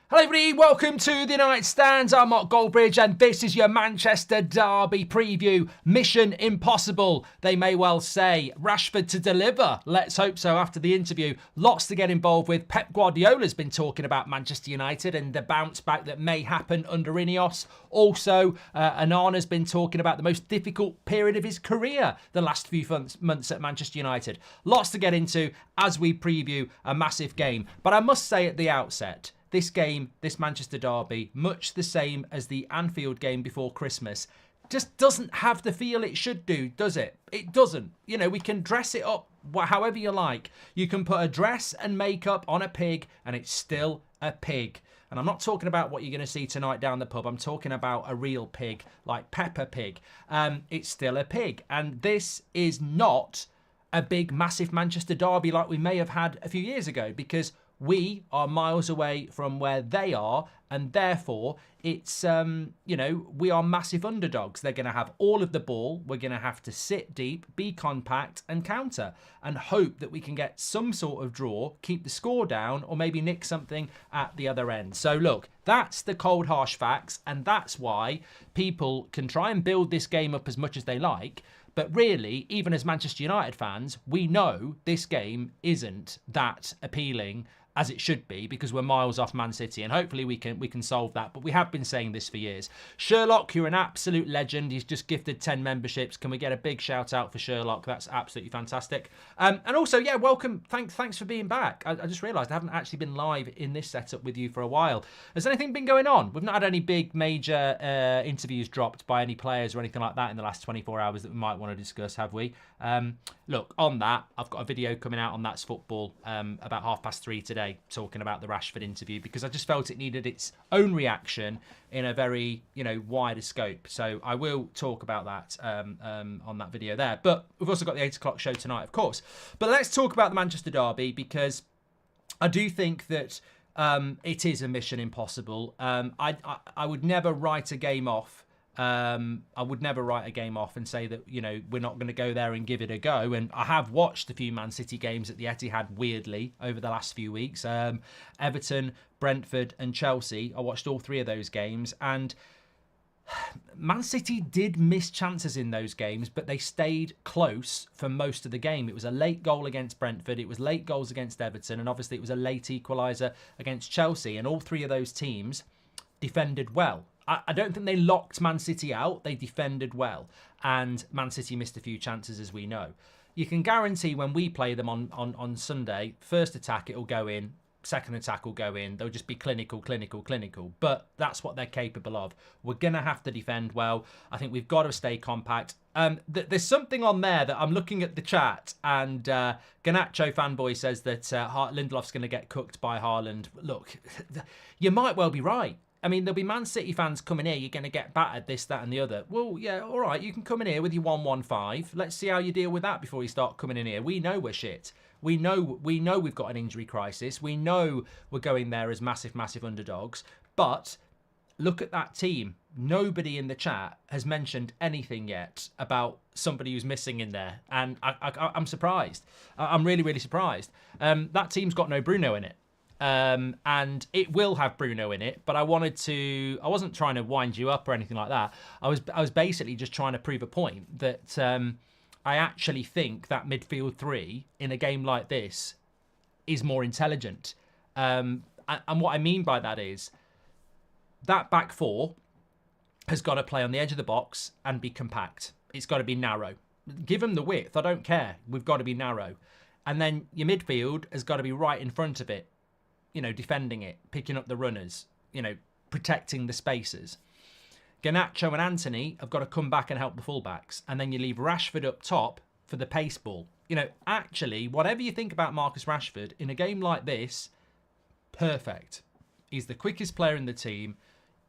Hello everybody, welcome to the Night Stands. I'm Mark Goldbridge and this is your Manchester Derby preview. Mission impossible, they may well say. Rashford to deliver, let's hope so after the interview. Lots to get involved with. Pep Guardiola's been talking about Manchester United and the bounce back that may happen under Ineos. Also, Onana's been talking about the most difficult period of his career the last few months at Manchester United. Lots to get into as we preview a massive game. But I must say at the outset, this game, this Manchester Derby, much the same as the Anfield game before Christmas, just doesn't have the feel it should do, does it? It doesn't. You know, we can dress it up however you like. You can put a dress and makeup on a pig and it's still a pig. And I'm not talking about what you're going to see tonight down the pub. I'm talking about a real pig, like Peppa Pig. It's still a pig. And this is not a big, massive Manchester Derby like we may have had a few years ago, because we are miles away from where they are, and therefore it's, we are massive underdogs. They're going to have all of the ball. We're going to have to sit deep, be compact and counter and hope that we can get some sort of draw, keep the score down, or maybe nick something at the other end. So look, that's the cold, harsh facts, and that's why people can try and build this game up as much as they like. But really, even as Manchester United fans, we know this game isn't that appealing as it should be, because we're miles off Man City, and hopefully we can solve that. But we have been saying this for years. Sherlock, you're an absolute legend. He's just gifted 10 memberships. Can we get a big shout out for Sherlock? That's absolutely fantastic. And also, yeah, welcome. Thanks for being back. I just realised I haven't actually been live in this setup with you for a while. Has anything been going on? We've not had any big major interviews dropped by any players or anything like that in the last 24 hours that we might want to discuss, have we? Look, on that, I've got a video coming out on That's Football about 3:30 today, talking about the Rashford interview, because I just felt it needed its own reaction in a very, wider scope. So I will talk about that on that video there. But we've also got the 8 o'clock show tonight, of course. But let's talk about the Manchester Derby, because I do think that it is a mission impossible. I would never write a game off. I would never write a game off and say that, we're not going to go there and give it a go. And I have watched a few Man City games at the Etihad, weirdly, over the last few weeks. Everton, Brentford and Chelsea. I watched all 3 of those games. And Man City did miss chances in those games, but they stayed close for most of the game. It was a late goal against Brentford. It was late goals against Everton. And obviously it was a late equaliser against Chelsea. And all 3 of those teams defended well. I don't think they locked Man City out. They defended well. And Man City missed a few chances, as we know. You can guarantee when we play them on Sunday, first attack, it'll go in. Second attack will go in. They'll just be clinical. But that's what they're capable of. We're going to have to defend well. I think we've got to stay compact. There's something on there that I'm looking at the chat, and Garnacho fanboy says that Lindelof's going to get cooked by Haaland. Look, you might well be right. I mean, there'll be Man City fans coming here, you're going to get battered, this, that and the other. Well, yeah, all right, you can come in here with your 1-1-5. Let's see how you deal with that before you start coming in here. We know we're shit. We know we've got an injury crisis. We know we're going there as massive, massive underdogs. But look at that team. Nobody in the chat has mentioned anything yet about somebody who's missing in there. And I'm surprised. I'm really, really surprised. That team's got no Bruno in it. And it will have Bruno in it, but I wasn't trying to wind you up or anything like that. I was basically just trying to prove a point that I actually think that midfield 3 in a game like this is more intelligent. And what I mean by that is that back 4 has got to play on the edge of the box and be compact. It's got to be narrow. Give them the width. I don't care. We've got to be narrow. And then your midfield has got to be right in front of it. Defending it, picking up the runners, protecting the spaces. Garnacho and Anthony have got to come back and help the fullbacks. And then you leave Rashford up top for the pace ball. Actually, whatever you think about Marcus Rashford, in a game like this, perfect. He's the quickest player in the team.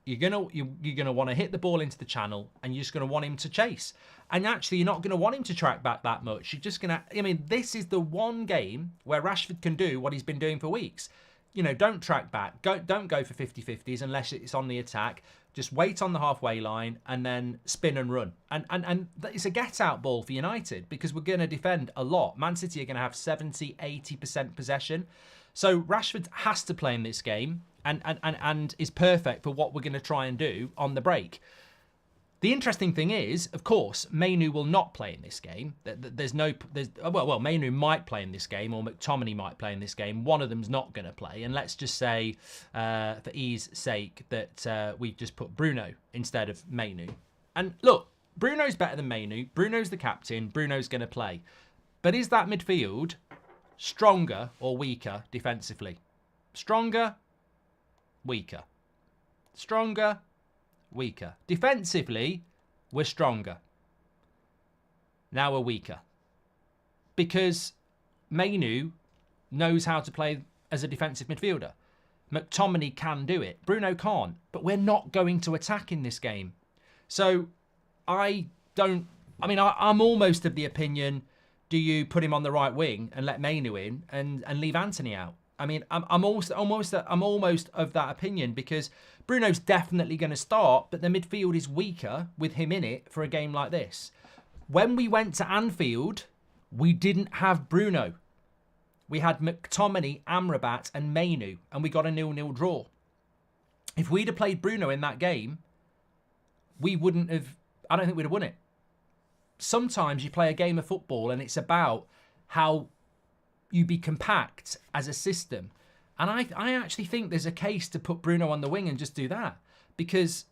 You're gonna want to hit the ball into the channel, and you're just gonna want him to chase. And actually, you're not gonna want him to track back that much. You're just gonna. This is the one game where Rashford can do what he's been doing for weeks. Don't track back. Don't go for 50-50s unless it's on the attack. Just wait on the halfway line and then spin and run. And it's a get-out ball for United, because we're going to defend a lot. Man City are going to have 70-80% possession. So Rashford has to play in this game. and is perfect for what we're going to try and do on the break. The interesting thing is, of course, Mainu will not play in this game. Well, Mainu might play in this game, or McTominay might play in this game. One of them's not going to play. And let's just say, for ease sake, that we've just put Bruno instead of Mainu. And look, Bruno's better than Mainu. Bruno's the captain. Bruno's going to play. But is that midfield stronger or weaker defensively? Stronger, weaker. Stronger, weaker. Defensively, we're stronger. Now we're weaker. Because Mainu knows how to play as a defensive midfielder. McTominay can do it. Bruno can't. But we're not going to attack in this game. So I'm almost of the opinion, do you put him on the right wing and let Mainu in and leave Antony out? I mean, I'm almost of that opinion, because Bruno's definitely going to start, but the midfield is weaker with him in it for a game like this. When we went to Anfield, we didn't have Bruno. We had McTominay, Amrabat and Mainu, and we got a 0-0 draw. If we'd have played Bruno in that game, we wouldn't have, I don't think we'd have won it. Sometimes you play a game of football and it's about how you be compact as a system. And I actually think there's a case to put Bruno on the wing and just do that, because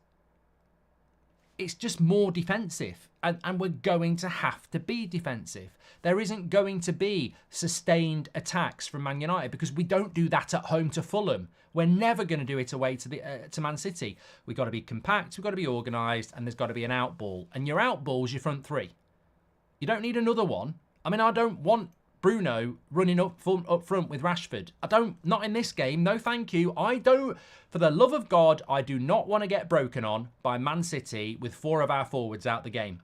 it's just more defensive, and we're going to have to be defensive. There isn't going to be sustained attacks from Man United, because we don't do that at home to Fulham. We're never going to do it away to Man City. We've got to be compact, we've got to be organised, and there's got to be an out ball. And your out ball's your front three. You don't need another one. I mean, I don't want Bruno running up front with Rashford. Not in this game. No, thank you. For the love of God, I do not want to get broken on by Man City with 4 of our forwards out the game.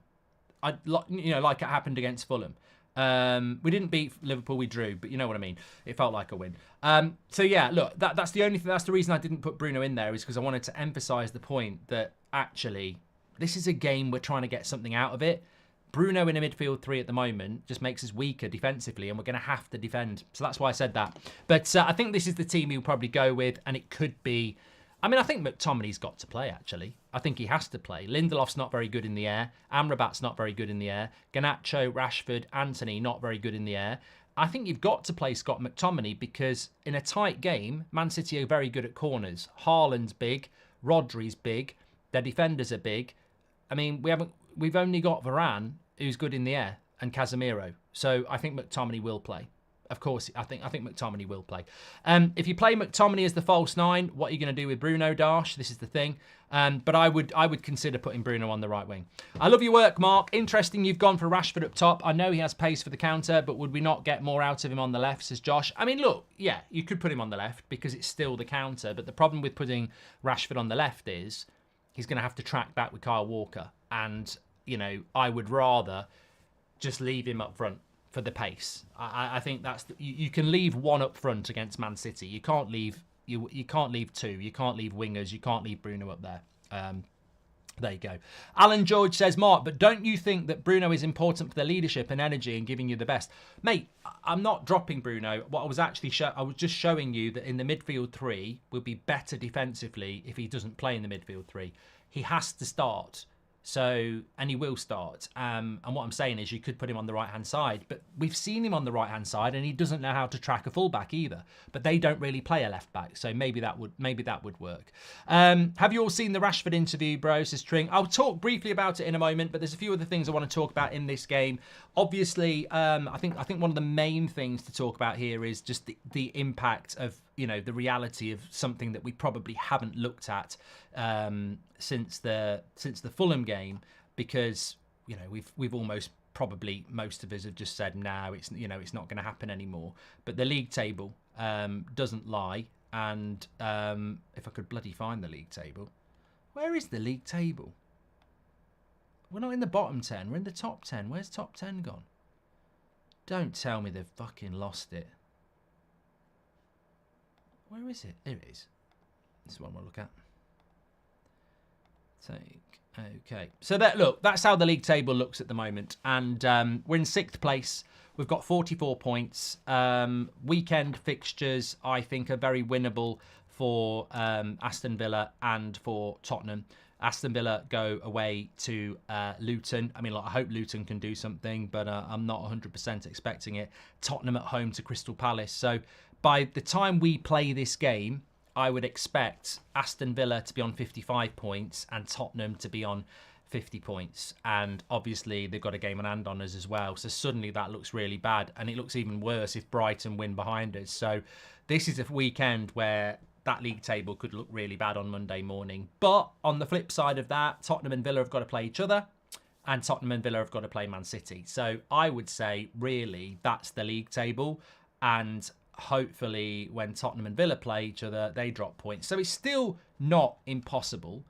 Like it happened against Fulham. We didn't beat Liverpool, we drew, but you know what I mean. It felt like a win. So yeah, look, that's the only thing. That's the reason I didn't put Bruno in there, is because I wanted to emphasise the point that actually this is a game we're trying to get something out of it. Bruno in a midfield 3 at the moment just makes us weaker defensively, and we're going to have to defend. So that's why I said that. But I think this is the team he'll probably go with, and it could be... I mean, I think McTominay's got to play, actually. I think he has to play. Lindelof's not very good in the air. Amrabat's not very good in the air. Garnacho, Rashford, Antony, not very good in the air. I think you've got to play Scott McTominay, because in a tight game, Man City are very good at corners. Haaland's big. Rodri's big. Their defenders are big. I mean, we've only got Varane, who's good in the air, and Casemiro. So I think McTominay will play. Of course, I think McTominay will play. If you play McTominay as the false 9, what are you going to do with Bruno, Darsh? This is the thing. But I would consider putting Bruno on the right wing. I love your work, Mark. Interesting you've gone for Rashford up top. I know he has pace for the counter, but would we not get more out of him on the left, says Josh. I mean, look, yeah, you could put him on the left because it's still the counter. But the problem with putting Rashford on the left is he's going to have to track back with Kyle Walker. And, I would rather just leave him up front for the pace. I think that's you can leave one up front against Man City. You can't leave you can't leave 2. You can't leave wingers. You can't leave Bruno up there. There you go. Alan George says, Mark, but don't you think that Bruno is important for the leadership and energy and giving you the best? Mate, I'm not dropping Bruno. What I was actually I was just showing you that in the midfield 3 will be better defensively if he doesn't play in the midfield 3. He has to start. So, and he will start. And what I'm saying is you could put him on the right-hand side, but we've seen him on the right-hand side and he doesn't know how to track a fullback either. But they don't really play a left-back, so maybe that would work. Have you all seen the Rashford interview, bro, says Tring? I'll talk briefly about it in a moment, but there's a few other things I want to talk about in this game. Obviously, I think one of the main things to talk about here is just the impact of, the reality of something that we probably haven't looked at since the Fulham game, because we've almost probably most of us have just said no, it's not going to happen anymore. But the league table doesn't lie, and if I could bloody find the league table, where is the league table? We're not in the bottom 10, we're in the top 10. Where's top 10 gone? Don't tell me they've fucking lost it. Where is it? There it is. This is what we'll look at. Okay. So that's how the league table looks at the moment. And we're in 6th place. We've got 44 points. Weekend fixtures, I think, are very winnable for Aston Villa and for Tottenham. Aston Villa go away to Luton. I mean, I hope Luton can do something, but I'm not 100% expecting it. Tottenham at home to Crystal Palace. So by the time we play this game, I would expect Aston Villa to be on 55 points and Tottenham to be on 50 points. And obviously they've got a game in hand on us as well. So suddenly that looks really bad. And it looks even worse if Brighton win behind us. So this is a weekend where that league table could look really bad on Monday morning. But on the flip side of that, Tottenham and Villa have got to play each other, and Tottenham and Villa have got to play Man City. So I would say, really, that's the league table. And hopefully when Tottenham and Villa play each other, they drop points. So it's still not impossible,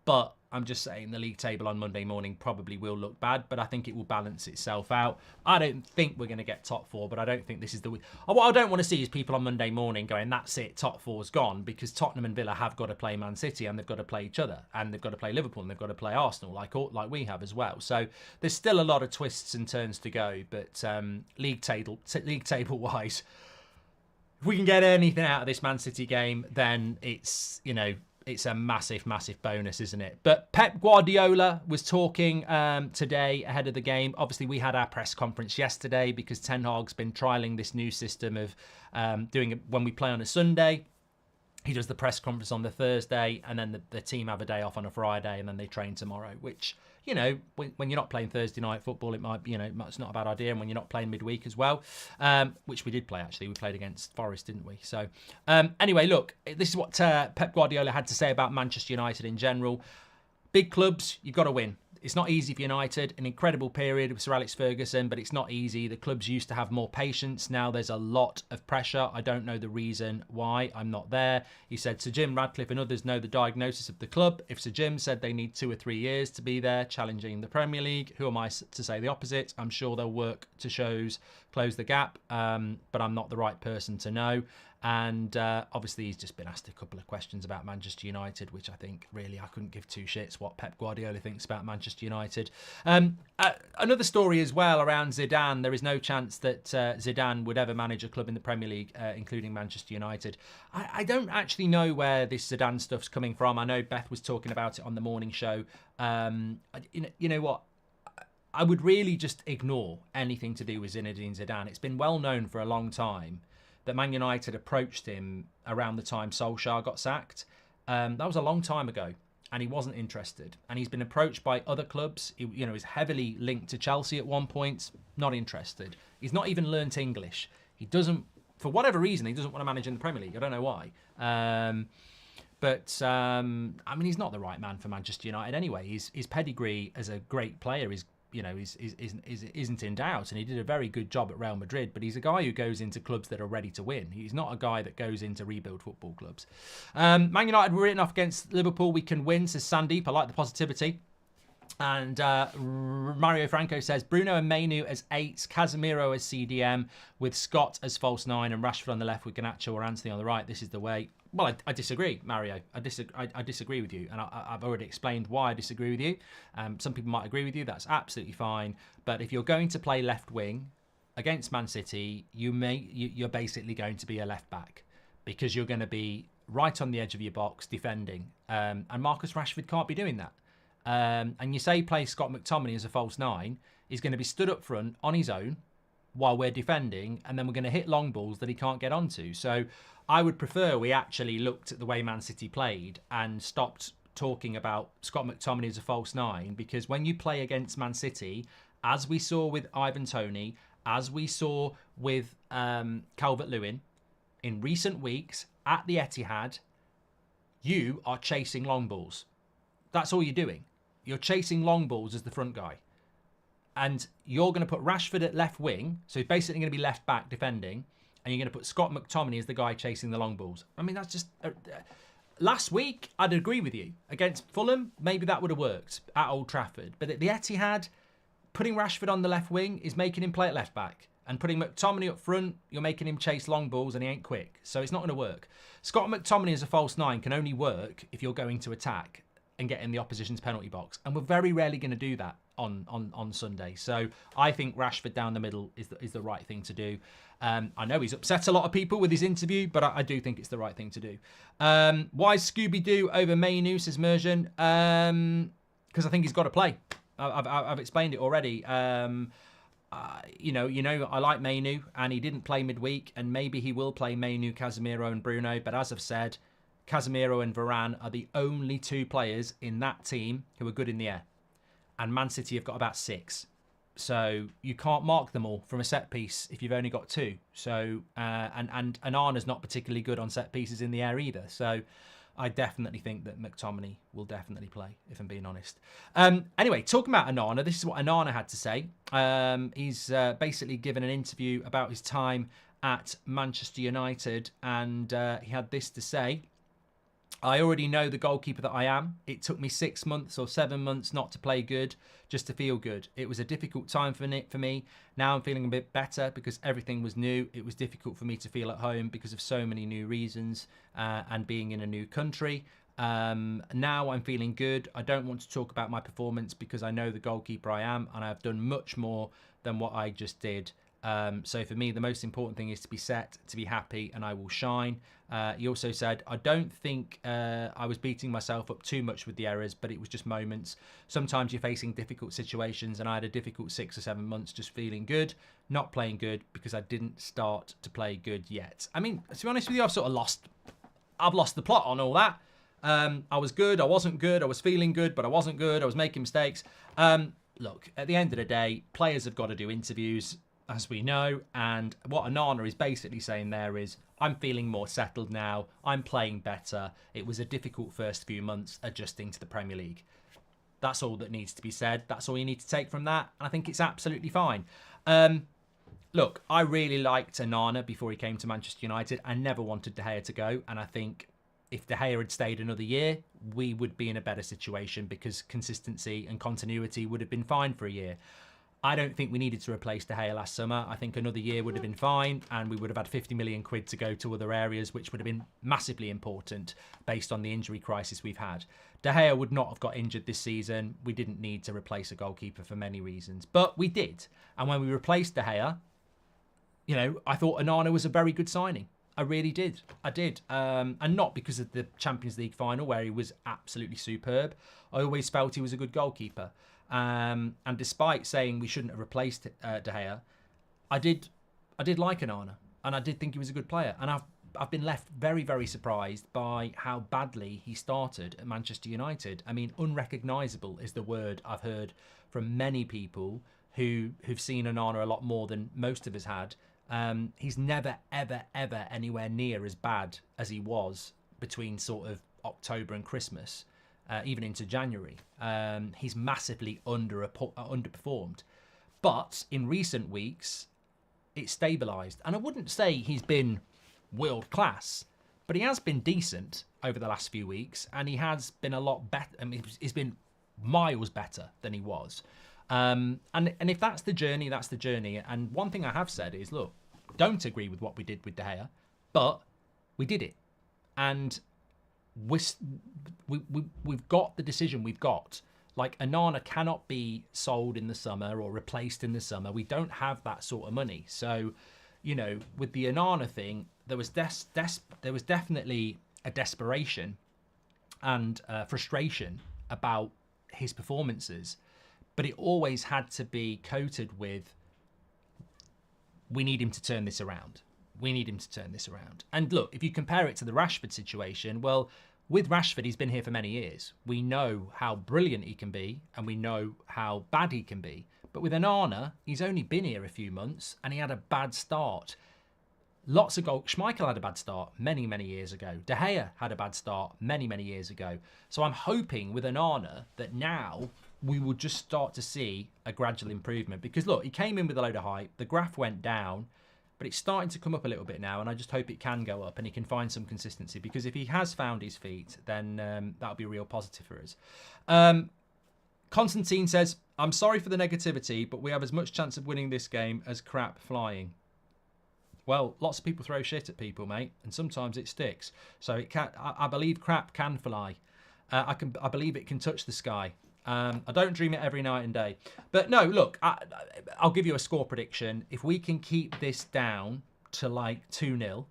but I'm just saying the league table on Monday morning probably will look bad, but I think it will balance itself out. I don't think we're going to get top four, but I don't think this is the week. What I don't want to see is people on Monday morning going, that's it, top four's gone, because Tottenham and Villa have got to play Man City, and they've got to play each other, and they've got to play Liverpool, and they've got to play Arsenal, like we have as well. So there's still a lot of twists and turns to go, but league table wise, if we can get anything out of this Man City game, then it's, it's a massive, massive bonus, isn't it? But Pep Guardiola was talking today ahead of the game. Obviously, we had our press conference yesterday because Ten Hag's been trialling this new system of doing it when we play on a Sunday. He does the press conference on the Thursday, and then the team have a day off on a Friday, and then they train tomorrow, which, when you're not playing Thursday night football, it might be, it's not a bad idea. And when you're not playing midweek as well, which we did play, actually. We played against Forest, didn't we? So anyway, look, this is what Pep Guardiola had to say about Manchester United in general. Big clubs, you've got to win. It's not easy for United. An incredible period with Sir Alex Ferguson, but it's not easy. The clubs used to have more patience. Now there's a lot of pressure. I don't know the reason why. I'm not there. He said Sir Jim Ratcliffe and others know the diagnosis of the club. If Sir Jim said they need 2 or 3 years to be there challenging the Premier League, who am I to say the opposite? I'm sure they'll work to close the gap, but I'm not the right person to know. And obviously he's just been asked a couple of questions about Manchester United, which I think really I couldn't give two shits what Pep Guardiola thinks about Manchester United. Another story as well around Zidane. There is no chance that Zidane would ever manage a club in the Premier League, including Manchester United. I don't actually know where this Zidane stuff's coming from. I know Beth was talking about it on the morning show. You know what? I would really just ignore anything to do with Zinedine Zidane. It's been well known for a long time that Man United approached him around the time Solskjaer got sacked. That was a long time ago, and he wasn't interested. And he's been approached by other clubs. He, he's heavily linked to Chelsea at one point, not interested. He's not even learnt English. He doesn't, for whatever reason, he doesn't want to manage in the Premier League. I don't know why. But I mean, he's not the right man for Manchester United anyway. His pedigree as a great player isn't in doubt, and he did a very good job at Real Madrid, but he's a guy who goes into clubs that are ready to win. He's not a guy that goes into rebuild football clubs. Man United were written off against Liverpool. We can win, says Sandeep. I like the positivity. And Mario Franco says Bruno and Mainu as 8s, Casemiro as CDM, with Scott as false 9 and Rashford on the left with Garnacho or Anthony on the right. This is the way. Well, I disagree, Mario. I disagree with you, and I've already explained why I disagree with you. Some people might agree with you. That's absolutely fine. But if you're going to play left wing against Man City, you're basically going to be a left back, because you're going to be right on the edge of your box defending, and Marcus Rashford can't be doing that. And you say play Scott McTominay as a false 9, he's going to be stood up front on his own while we're defending, and then we're going to hit long balls that he can't get onto. So I would prefer we actually looked at the way Man City played and stopped talking about Scott McTominay as a false 9, because when you play against Man City, as we saw with Ivan Toney, as we saw with Calvert-Lewin in recent weeks at the Etihad, you are chasing long balls. That's all you're doing. You're chasing long balls as the front guy. And you're going to put Rashford at left wing, so he's basically going to be left back defending, and you're going to put Scott McTominay as the guy chasing the long balls. I mean, that's just... last week, I'd agree with you. Against Fulham, maybe that would have worked at Old Trafford. But at the Etihad, putting Rashford on the left wing is making him play at left back. And putting McTominay up front, you're making him chase long balls, and he ain't quick. So it's not going to work. Scott McTominay as a false 9 can only work if you're going to attack and get in the opposition's penalty box. And we're very rarely going to do that. on Sunday. So I think Rashford down the middle is the right thing to do. I know he's upset a lot of people with his interview, but I do think it's the right thing to do. Why Scooby-Doo over Mainu, says Merjan? Because I think he's got to play. I've explained it already. You know, I like Mainu, and he didn't play midweek, and maybe he will play Mainu, Casemiro, and Bruno. But as I've said, Casemiro and Varane are the only 2 players in that team who are good in the air, and Man City have got about 6. So you can't mark them all from a set piece if you've only got 2. So and Onana's not particularly good on set pieces in the air either. So I definitely think that McTominay will definitely play, if I'm being honest. Anyway, talking about Onana, this is what Onana had to say. He's basically given an interview about his time at Manchester United, and he had this to say. I already know the goalkeeper that I am. It took me 6 months or 7 months not to play good, just to feel good. It was a difficult time for me. Now I'm feeling a bit better because everything was new. It was difficult for me to feel at home because of so many new reasons and being in a new country. Now I'm feeling good. I don't want to talk about my performance because I know the goalkeeper I am, and I've done much more than what I just did. So for me, the most important thing is to be set, to be happy, and I will shine. He also said, I don't think I was beating myself up too much with the errors, but it was just moments. Sometimes you're facing difficult situations, and I had a difficult 6 or 7 months just feeling good, not playing good because I didn't start to play good yet. I mean, to be honest with you, I've lost the plot on all that. I was good, I wasn't good, I was feeling good, but I wasn't good, I was making mistakes. Look, at the end of the day, players have got to do interviews, as we know, and what Onana is basically saying there is, I'm feeling more settled now, I'm playing better. It was a difficult first few months adjusting to the Premier League. That's all that needs to be said. That's all you need to take from that, and I think it's absolutely fine. Look, I really liked Onana before he came to Manchester United. I never wanted De Gea to go, and I think if De Gea had stayed another year, we would be in a better situation because consistency and continuity would have been fine for a year. I don't think we needed to replace De Gea last summer. I think another year would have been fine, and we would have had 50 million quid to go to other areas, which would have been massively important based on the injury crisis we've had. De Gea would not have got injured this season. We didn't need to replace a goalkeeper for many reasons, but we did. And when we replaced De Gea, you know, I thought Onana was a very good signing. I really did. I did. And not because of the Champions League final where he was absolutely superb. I always felt he was a good goalkeeper. And despite saying we shouldn't have replaced De Gea, I did like Onana, and I did think he was a good player. And I've been left very, very surprised by how badly he started at Manchester United. I mean, unrecognisable is the word I've heard from many people who've seen Onana a lot more than most of us had. He's never, ever, ever anywhere near as bad as he was between sort of October and Christmas. Even into January. He's massively underperformed. But in recent weeks, it's stabilised. And I wouldn't say he's been world class, but he has been decent over the last few weeks, and he has been a lot better. I mean, he's been miles better than he was. And if that's the journey, that's the journey. And one thing I have said is, look, don't agree with what we did with De Gea, but we did it. And we've got the decision we've got. Like, Onana cannot be sold in the summer or replaced in the summer. We don't have that sort of money. So, you know, with the Onana thing, there was definitely a desperation and frustration about his performances, but it always had to be coated with, we need him to turn this around. We need him to turn this around. And look, if you compare it to the Rashford situation, well, with Rashford, he's been here for many years. We know how brilliant he can be, and we know how bad he can be. But with Onana, he's only been here a few months, and he had a bad start. Lots of goals. Schmeichel had a bad start many, many years ago. De Gea had a bad start many, many years ago. So I'm hoping with Onana that now we will just start to see a gradual improvement. Because look, he came in with a load of hype. The graph went down. But it's starting to come up a little bit now, and I just hope it can go up and he can find some consistency, because if he has found his feet, then that'll be a real positive for us. Constantine says, I'm sorry for the negativity, but we have as much chance of winning this game as crap flying. Well, lots of people throw shit at people, mate, and sometimes it sticks. So it can. I believe crap can fly. I believe it can touch the sky. I don't dream it every night and day. But no, look, I'll give you a score prediction. If we can keep this down to like 2-0,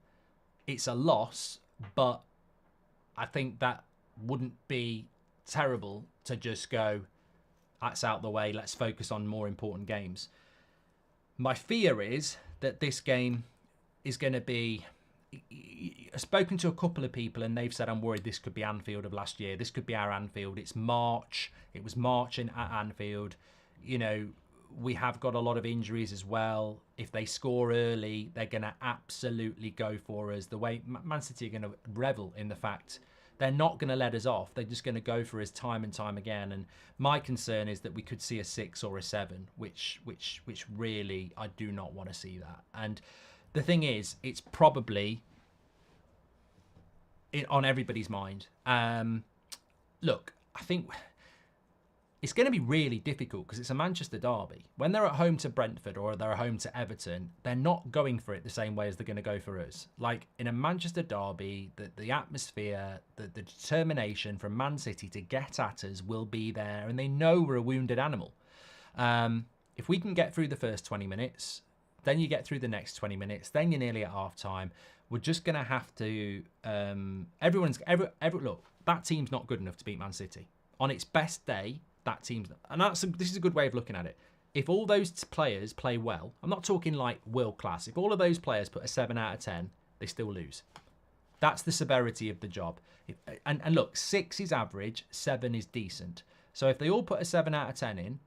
it's a loss, but I think that wouldn't be terrible to just go, that's out the way, let's focus on more important games. My fear is that this game is going to be... I've spoken to a couple of people and they've said, I'm worried this could be Anfield of last year. This could be our Anfield. It's March. It was March at Anfield. You know, we have got a lot of injuries as well. If they score early, they're going to absolutely go for us. The way Man City are going to revel in the fact they're not going to let us off. They're just going to go for us time and time again. And my concern is that we could see a 6 or a 7, which really, I do not want to see that. And the thing is, it's probably on everybody's mind. Look, I think it's going to be really difficult because it's a Manchester derby. When they're at home to Brentford or they're at home to Everton, they're not going for it the same way as they're going to go for us. Like in a Manchester derby, the atmosphere, the determination from Man City to get at us will be there, and they know we're a wounded animal. If we can get through the first 20 minutes, then you get through the next 20 minutes, then you're nearly at half time. We're just going to have to... look, that team's not good enough to beat Man City. On its best day, that team's... And this is a good way of looking at it. If all those players play well, I'm not talking like world class. If all of those players put a 7 out of 10, they still lose. That's the severity of the job. And look, 6 is average, 7 is decent. So if they all put a 7 out of 10 in,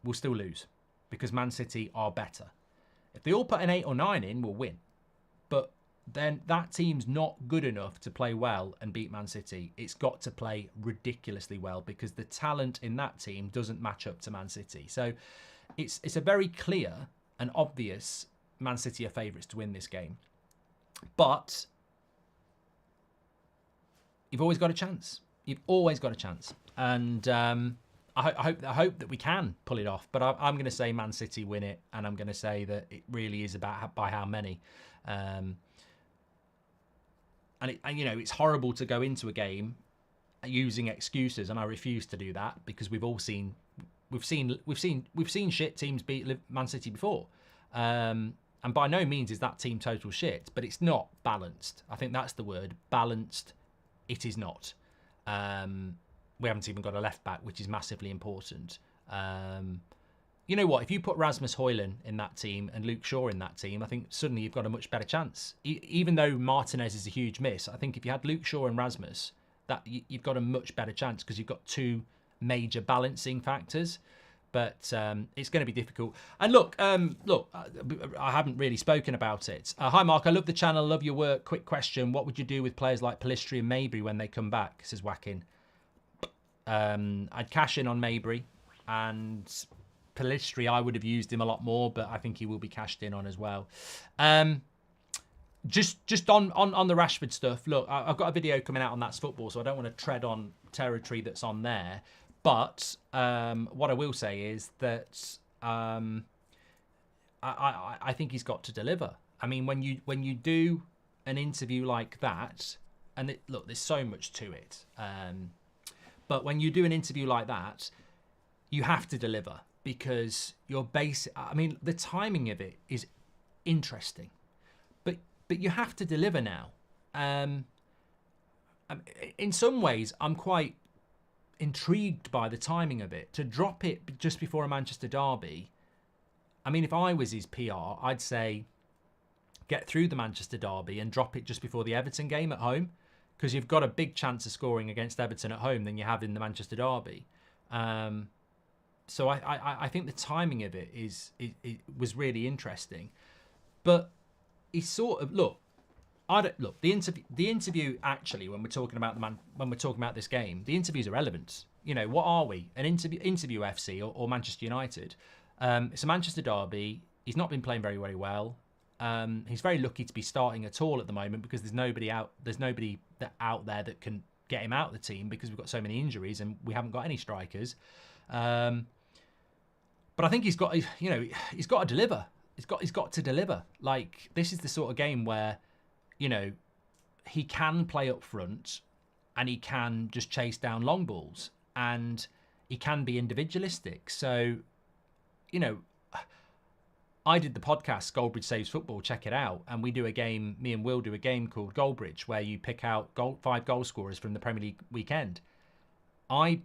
we'll still lose because Man City are better. If they all put an 8 or 9 in, we'll win. But then that team's not good enough to play well and beat Man City. It's got to play ridiculously well because the talent in that team doesn't match up to Man City. So it's a very clear and obvious Man City are favourites to win this game. But you've always got a chance. You've always got a chance. And I hope that we can pull it off. But I'm going to say Man City win it, and I'm going to say that it really is about by how many. And it's horrible to go into a game using excuses, and I refuse to do that because we've seen shit teams beat Man City before. And by no means is that team total shit, but it's not balanced. I think that's the word, balanced. It is not. We haven't even got a left back, which is massively important. You know what? If you put Rasmus Højlund in that team and Luke Shaw in that team, I think suddenly you've got a much better chance. Even though Martinez is a huge miss, I think if you had Luke Shaw and Rasmus, that you've got a much better chance because you've got 2 major balancing factors. But it's going to be difficult. And look, I haven't really spoken about it. Hi, Mark. I love the channel. Love your work. Quick question. What would you do with players like Pellistri and Mabry when they come back? Says Whacking. I'd cash in on Mabry, and Pellistri, I would have used him a lot more, but I think he will be cashed in on as well. Just on the Rashford stuff, look, I've got a video coming out on That's Football, so I don't want to tread on territory that's on there. But what I will say is that I think he's got to deliver. I mean, when you do an interview like that, and look, there's so much to it. But when you do an interview like that, you have to deliver because the timing of it is interesting. But you have to deliver now. In some ways, I'm quite intrigued by the timing of it. To drop it just before a Manchester derby, I mean, if I was his PR, I'd say get through the Manchester derby and drop it just before the Everton game at home, because you've got a big chance of scoring against Everton at home than you have in the Manchester derby. So I think the timing of it it was really interesting. But he's sort of the interview actually, when we're talking about this game, the interview's irrelevant. You know, what are we? An interview FC or Manchester United? It's a Manchester derby. He's not been playing very, very well. He's very lucky to be starting at all at the moment because there's nobody out there that can get him out of the team because we've got so many injuries and we haven't got any strikers. But I think he's got to deliver. He's got to deliver. Like, this is the sort of game where, you know, he can play up front and he can just chase down long balls. And he can be individualistic. So, you know, I did the podcast, Goldbridge Saves Football, check it out. And we do a game, me and Will do a game called Goldbridge, where you pick out 5 goal scorers from the Premier League weekend. I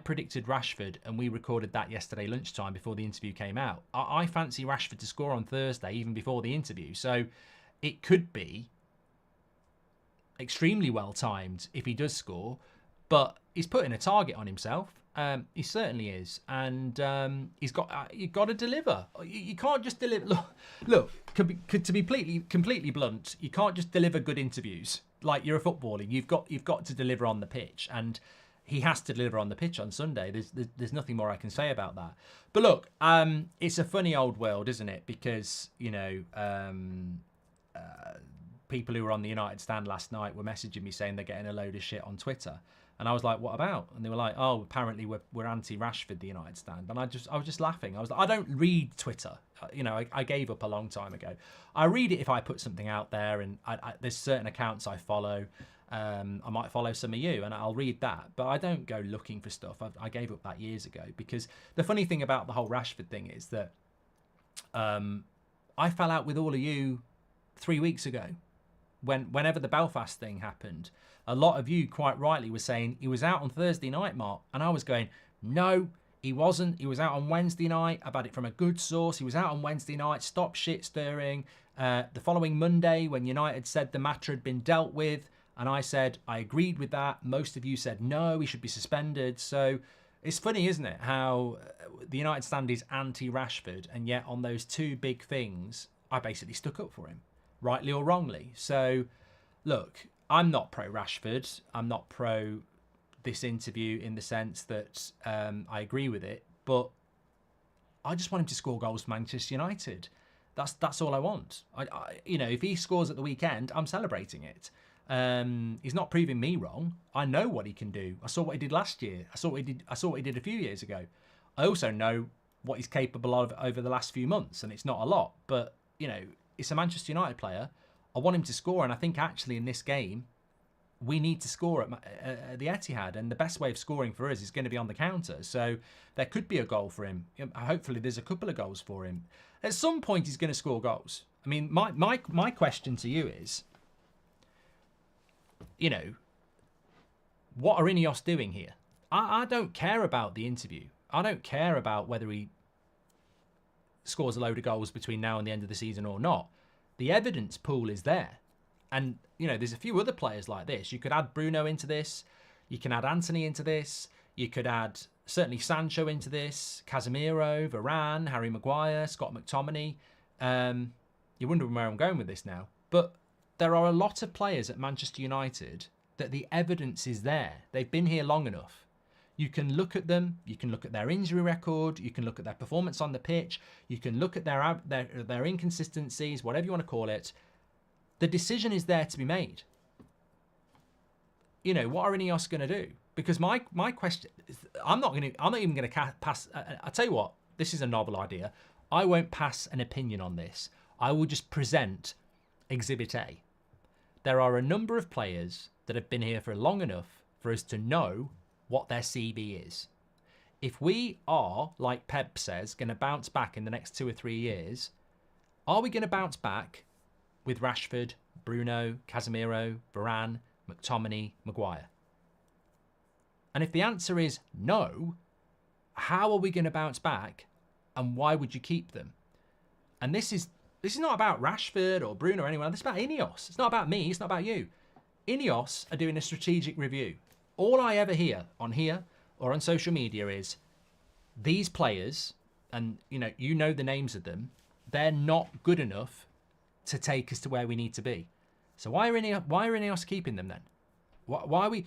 predicted Rashford, and we recorded that yesterday lunchtime before the interview came out. I fancy Rashford to score on Thursday, even before the interview. So it could be extremely well timed if he does score, but he's putting a target on himself. He certainly is, and you've got to deliver. You can't just deliver. Look. To be completely blunt, you can't just deliver good interviews. Like, you're a footballer, you've got to deliver on the pitch, and he has to deliver on the pitch on Sunday. There's nothing more I can say about that. But look, it's a funny old world, isn't it? Because people who were on the United stand last night were messaging me saying they're getting a load of shit on Twitter. And I was like, what about? And they were like, oh, apparently we're anti-Rashford, the United stand. And I was just laughing. I was like, I don't read Twitter. I gave up a long time ago. I read it if I put something out there, and there's certain accounts I follow. I might follow some of you, and I'll read that. But I don't go looking for stuff. I gave up that years ago, because the funny thing about the whole Rashford thing is that I fell out with all of you 3 weeks ago. Whenever the Belfast thing happened, a lot of you quite rightly were saying he was out on Thursday night, Mark, and I was going, no, he wasn't. He was out on Wednesday night. I've had it from a good source. He was out on Wednesday night. Stop shit stirring. The following Monday, when United said the matter had been dealt with, and I said I agreed with that, most of you said no, he should be suspended. So it's funny, isn't it, how the United stand is anti-Rashford, and yet on those two big things, I basically stuck up for him, rightly or wrongly. So, look, I'm not pro-Rashford. I'm not pro this interview in the sense that I agree with it, but I just want him to score goals for Manchester United. That's all I want. If he scores at the weekend, I'm celebrating it. He's not proving me wrong. I know what he can do. I saw what he did last year. I saw what he did a few years ago. I also know what he's capable of over the last few months, and it's not a lot, but it's a Manchester United player. I want him to score, and I think actually in this game, we need to score at the Etihad, and the best way of scoring for us is going to be on the counter. So there could be a goal for him. Hopefully there's a couple of goals for him. At some point he's going to score goals. I mean, my question to you is, what are Ineos doing here? I don't care about the interview. I don't care about whether he scores a load of goals between now and the end of the season or not. The evidence pool is there. And, there's a few other players like this. You could add Bruno into this. You can add Anthony into this. You could add, certainly, Sancho into this. Casemiro, Varane, Harry Maguire, Scott McTominay. You're wondering where I'm going with this now. But there are a lot of players at Manchester United that the evidence is there. They've been here long enough. You can look at them. You can look at their injury record. You can look at their performance on the pitch. You can look at their inconsistencies, whatever you want to call it. The decision is there to be made. What are Ineos going to do? Because my question, I'm not even going to pass. I'll tell you what. This is a novel idea. I won't pass an opinion on this. I will just present Exhibit A. There are a number of players that have been here for long enough for us to know what their CV is. If we are, like Pep says, going to bounce back in the next 2 or 3 years, are we going to bounce back with Rashford, Bruno, Casemiro, Varane, McTominay, Maguire? And if the answer is no, how are we going to bounce back, and why would you keep them? And this is not about Rashford or Bruno or anyone. This is about Ineos. It's not about me. It's not about you. Ineos are doing a strategic review. All I ever hear on here or on social media is these players, and you know the names of them, they're not good enough to take us to where we need to be. So why are Ineos keeping them then? Why are we?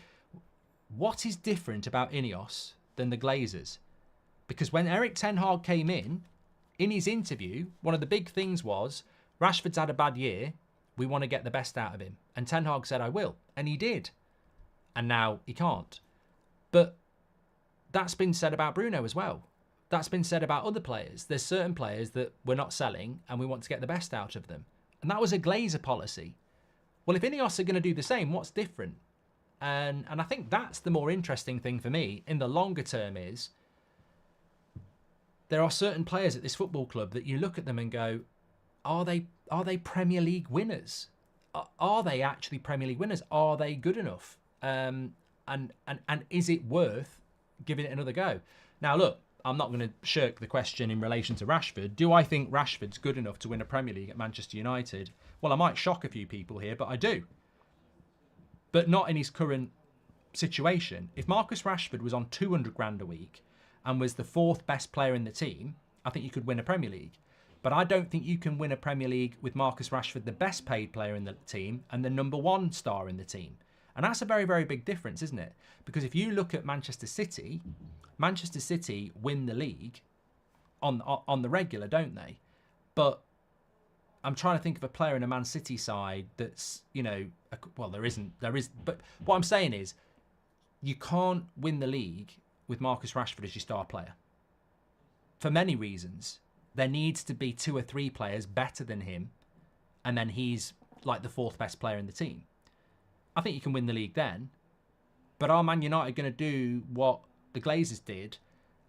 What is different about Ineos than the Glazers? Because when Erik ten Hag came in his interview, one of the big things was, Rashford's had a bad year, we want to get the best out of him. And Ten Hag said, I will. And he did. And now he can't. But that's been said about Bruno as well. That's been said about other players. There's certain players that we're not selling and we want to get the best out of them. And that was a Glazer policy. Well, if Ineos are going to do the same, what's different? And I think that's the more interesting thing for me in the longer term is there are certain players at this football club that you look at them and go, are they Premier League winners? Are they actually Premier League winners? Are they good enough? And is it worth giving it another go? Now, look, I'm not going to shirk the question in relation to Rashford. Do I think Rashford's good enough to win a Premier League at Manchester United? Well, I might shock a few people here, but I do. But not in his current situation. If Marcus Rashford was on 200 grand a week and was the 4th best player in the team, I think you could win a Premier League. But I don't think you can win a Premier League with Marcus Rashford, the best paid player in the team, and the number 1 star in the team. And that's a very, very big difference, isn't it? Because if you look at Manchester City win the league on the regular, don't they? But I'm trying to think of a player in a Man City side that's, well, there is. But what I'm saying is you can't win the league with Marcus Rashford as your star player. For many reasons. There needs to be 2 or 3 players better than him, and then he's like the 4th best player in the team. I think you can win the league then, but are Man United going to do what the Glazers did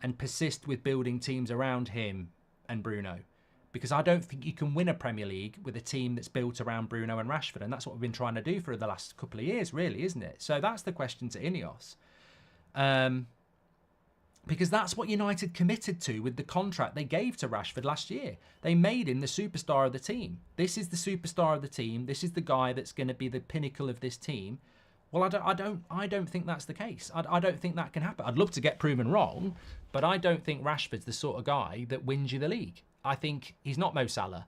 and persist with building teams around him and Bruno? Because I don't think you can win a Premier League with a team that's built around Bruno and Rashford, and that's what we've been trying to do for the last couple of years, really, isn't it? So that's the question to Ineos. Because that's what United committed to with the contract they gave to Rashford last year. They made him the superstar of the team. This is the superstar of the team. This is the guy that's going to be the pinnacle of this team. Well, I don't think that's the case. I don't think that can happen. I'd love to get proven wrong, but I don't think Rashford's the sort of guy that wins you the league. I think he's not Mo Salah.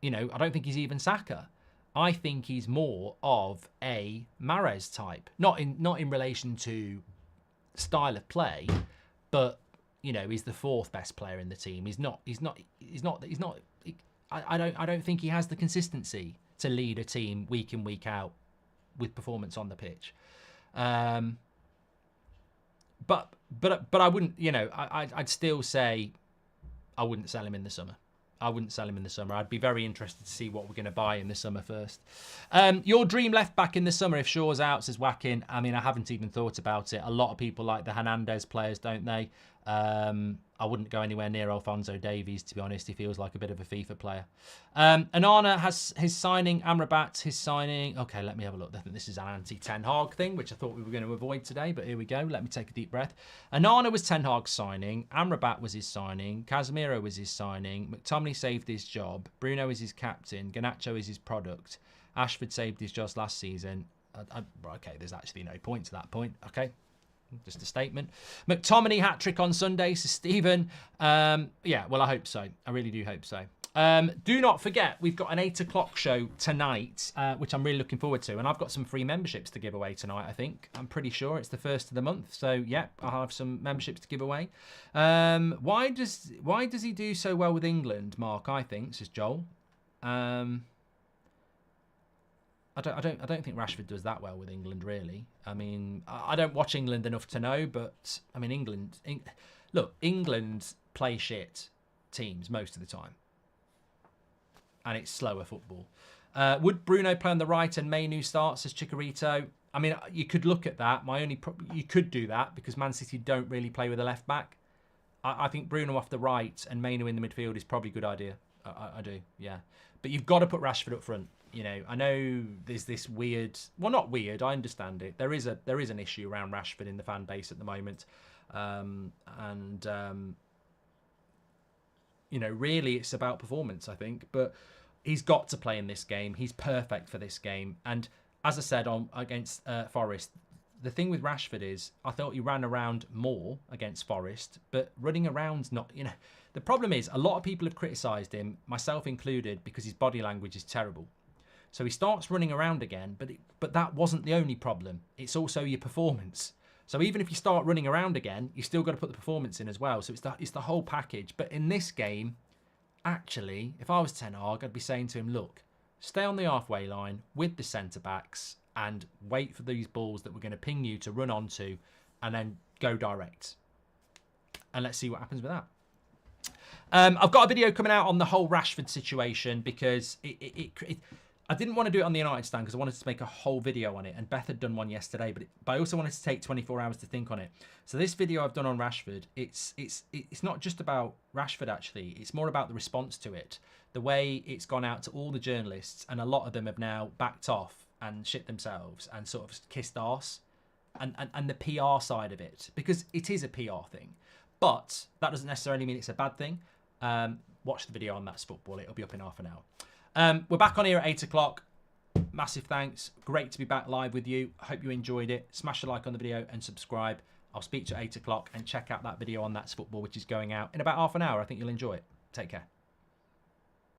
I don't think he's even Saka. I think he's more of a Mahrez type. Not in relation to style of play, but he's the 4th best player in the team. I don't think he has the consistency to lead a team week in, week out with performance on the pitch. But I wouldn't, I'd still say I wouldn't sell him in the summer. I'd be very interested to see what we're going to buy in the summer first. Your dream left back in the summer if Shaw's out, says Whacking. I mean, I haven't even thought about it. A lot of people like the Hernandez players, don't they? I wouldn't go anywhere near Alphonso Davies, to be honest. He feels like a bit of a FIFA player. Onana has his signing. Amrabat, his signing. Okay, let me have a look. I think this is an anti-Ten Hag thing, which I thought we were going to avoid today, but here we go. Let me take a deep breath. Onana was Ten Hag's signing. Amrabat was his signing. Casemiro was his signing. McTominay saved his job. Bruno is his captain. Garnacho is his product. Ashford saved his job last season. Okay, there's actually no point to that point. Okay. Just a statement. McTominay hat-trick on Sunday, says Stephen. Yeah, well, I hope so. I really do hope so. Do not forget, we've got an 8 o'clock show tonight, which I'm really looking forward to. And I've got some free memberships to give away tonight, I think. I'm pretty sure it's the 1st of the month. So, yeah, I'll have some memberships to give away. Why does he do so well with England, Mark, I think, says Joel. I don't think Rashford does that well with England, really. I mean, I don't watch England enough to know, but I mean, England play shit teams most of the time, and it's slower football. Would Bruno play on the right and Mainu start, says Chicharito? I mean, you could look at that. You could do that because Man City don't really play with a left back. I think Bruno off the right and Mainu in the midfield is probably a good idea. I do, yeah. But you've got to put Rashford up front. I know there's this weird... Well, not weird. I understand it. There is an issue around Rashford in the fan base at the moment. Really it's about performance, I think. But he's got to play in this game. He's perfect for this game. And as I said against Forest, the thing with Rashford is I thought he ran around more against Forest, but running around's not... The problem is a lot of people have criticised him, myself included, because his body language is terrible. So he starts running around again, but that wasn't the only problem. It's also your performance. So even if you start running around again, you still got to put the performance in as well. So it's the whole package. But in this game, actually, if I was Ten Hag, I'd be saying to him, look, stay on the halfway line with the centre-backs and wait for these balls that we're going to ping you to run onto and then go direct. And let's see what happens with that. I've got a video coming out on the whole Rashford situation because I didn't want to do it on the United stand because I wanted to make a whole video on it, and Beth had done one yesterday, but I also wanted to take 24 hours to think on it. So this video I've done on Rashford, it's not just about Rashford actually. It's more about the response to it, the way it's gone out to all the journalists, and a lot of them have now backed off and shit themselves and sort of kissed arse, and the PR side of it, because it is a PR thing, but that doesn't necessarily mean it's a bad thing. Watch the video on That's Football. It'll be up in half an hour. We're back on here at 8 o'clock. Massive thanks. Great to be back live with you. I hope you enjoyed it. Smash a like on the video and subscribe. I'll speak to you at 8 o'clock, and check out that video on That's Football, which is going out in about half an hour. I think you'll enjoy it. Take care.